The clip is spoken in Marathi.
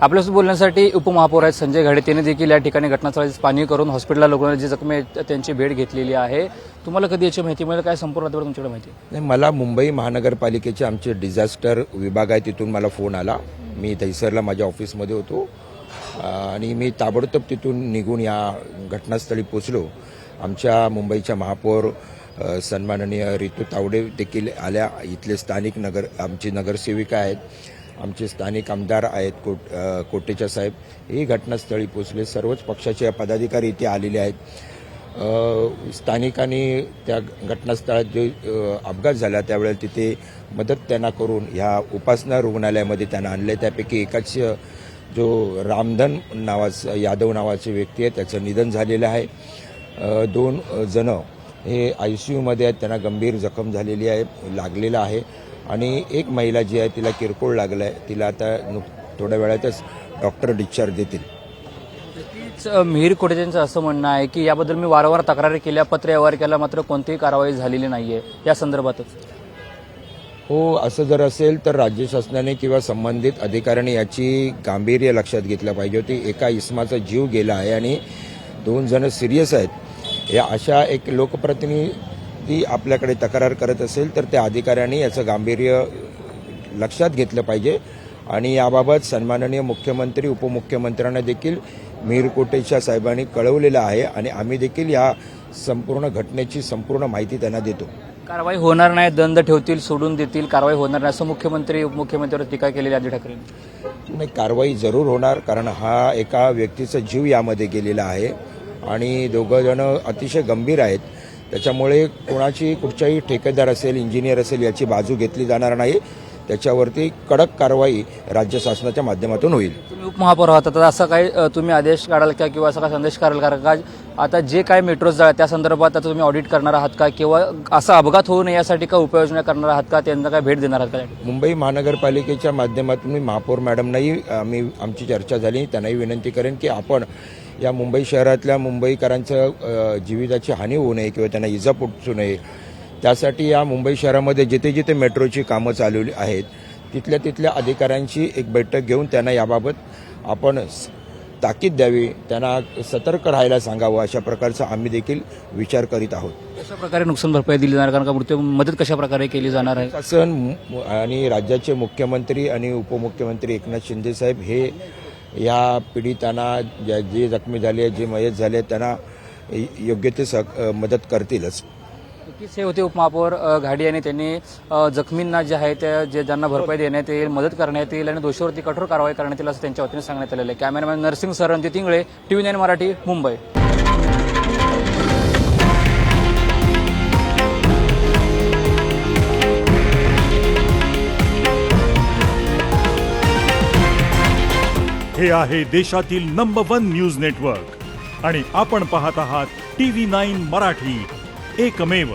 आपल्यासोबत बोलण्यासाठी उपमहापौर आहेत संजय घाडे, त्यांनी देखील या ठिकाणी घटनास्थळाची पाहणी करून हॉस्पिटलला लोकांना जे जखमी आहेत त्यांची भेट घेतलेली आहे। तुम्हाला कधी याची माहिती मिळेल, काय संपूर्ण रात्रभर तुमच्याकडे माहिती आहे? नाही, मला मुंबई महानगरपालिकेचे आमचे डिझास्टर विभाग आहे तिथून मला फोन आला। मी दहिसरला माझ्या ऑफिसमध्ये होतो आणि मी ताबडतोब तिथून निघून या घटनास्थळी पोहोचलो। आमच्या मुंबईच्या महापौर सन्माननीय रितू तावडे देखील आल्या। इथले स्थानिक आमची नगरसेविका आहेत, आमचे स्थानिक आमदार आहेत कोटेचा साहेब, हे घटनास्थळी पोहोचले। सर्वच पक्षाचे पदाधिकारी इथे आलेले आहेत। स्थानिकांनी त्या घटनास्थळात जो अपघात झाला त्यावेळेला तिथे मदत त्यांना करून ह्या उपासना रुग्णालयामध्ये त्यांना आणले। त्यापैकी एकाच जो रामधन यादव नावाचे व्यक्ती आहे त्याचं निधन झालेलं आहे। 2 जण हे आयसीयूमध्ये आहेत, त्यांना गंभीर जखम झालेली आहे, लागलेलं आहे आणि एक महिला जी आहे तिला किरकोळ लागलं आहे, तिला आता थोड्या वेळातच डॉक्टर डिस्चार्ज देतील। मिहीर कोटेचांचं असं म्हणणं आहे की याबद्दल मी वारंवार तक्रारी केल्या, पत्र व्यवहार केला, मात्र कोणतीही कारवाई झालेली नाहीये या संदर्भातच। हो, असं जर असेल तर राज्य शासनाने किंवा संबंधित अधिकाऱ्यांनी याची गांभीर्य लक्षात घेतलं पाहिजे होती। एका इस्माचा जीव गेला आहे आणि 2 जण सिरियस आहेत। या अशा एक लोकप्रतिनिधी आपल्याकडे तक्रार करत असेल तर त्या अधिकाऱ्यांनी याचं गांभीर्य लक्षात घेतलं पाहिजे आणि याबाबत सन्माननीय मुख्यमंत्री उपमुख्यमंत्र्यांना देखील मिहीर कोटेचा साहेबांनी कळवलेलं आहे आणि आम्ही देखील या संपूर्ण घटनेची संपूर्ण माहिती त्यांना देतो। कारवाई होणार नाही, दंड ठेवतील, सोडून देतील, कारवाई होणार नाही असं मुख्यमंत्री उपमुख्यमंत्र्यांवर टीका केलेली आदित्य ठाकरेंनी। नाही, कारवाई जरूर होणार, कारण हा एका व्यक्तीचा जीव यामध्ये गेलेला आहे आणि 2 जण अतिशय गंभीर आहेत। त्याच्यामुळे कुठच्याही ठेकेदार असेल, इंजिनियर असेल याची बाजू घेतली जाणार नाही। त्याच्यावरती कडक कारवाई राज्य शासनाच्या माध्यमातून होईल। तुम्ही उपमहापौर आहात, तर असं काही तुम्ही आदेश काढाल का किंवा असा काही संदेश काढाल का आता जे काय मेट्रो जाळ त्या संदर्भात आता तुम्ही ऑडिट करणार आहात का किंवा असा अपघात होऊ नये यासाठी काय उपाययोजना करणार आहात का, त्यांना काय भेट देणार आहात का? मुंबई महानगरपालिकेच्या माध्यमातून मी महापौर मॅडमनाही आमची चर्चा झाली, त्यांनाही विनंती करेन की आपण या मुंबई शहरातल्या मुंबईकरांचं जीविताची हानी होऊ नये किंवा त्यांना इजा पोचू नये त्यासाठी या मुंबई शहरामध्ये जिथे जिथे मेट्रोची कामं चालू आहेत तिथल्या अधिकाऱ्यांची एक बैठक घेऊन त्यांना याबाबत आपण ताकीद द्यावी, त्यांना सतर्क राहायला सांगावं, अशा प्रकारचा आम्ही देखील विचार करीत आहोत। कशा प्रकारे नुकसान भरपाई दिली जाणार, कारण का मृत्यू मदत कशा प्रकारे केली जाणार आहे? शासन आणि राज्याचे मुख्यमंत्री आणि उपमुख्यमंत्री एकनाथ शिंदे साहेब हे या पीडितांना जे जखमी झाले, जे मयत झाले त्यांना योग्य ते मदत करतीलच। हे होते उपमहापौर घाडी आणि त्यांनी जखमींना जे आहे ते ज्यांना भरपाई देण्यात येईल, मदत करण्यात येईल आणि दोषीवरती कठोर कारवाई करण्यात येईल असं त्यांच्या वतीने सांगण्यात आलेलं आहे। Cameraman Narsing sir, Ranjit Ingale, TV9 Marathi, Mumbai. हे आहे देशातील नंबर 1 न्यूज नेटवर्क आणि आपण पाहत आहात TV9 मराठी, एकमेव।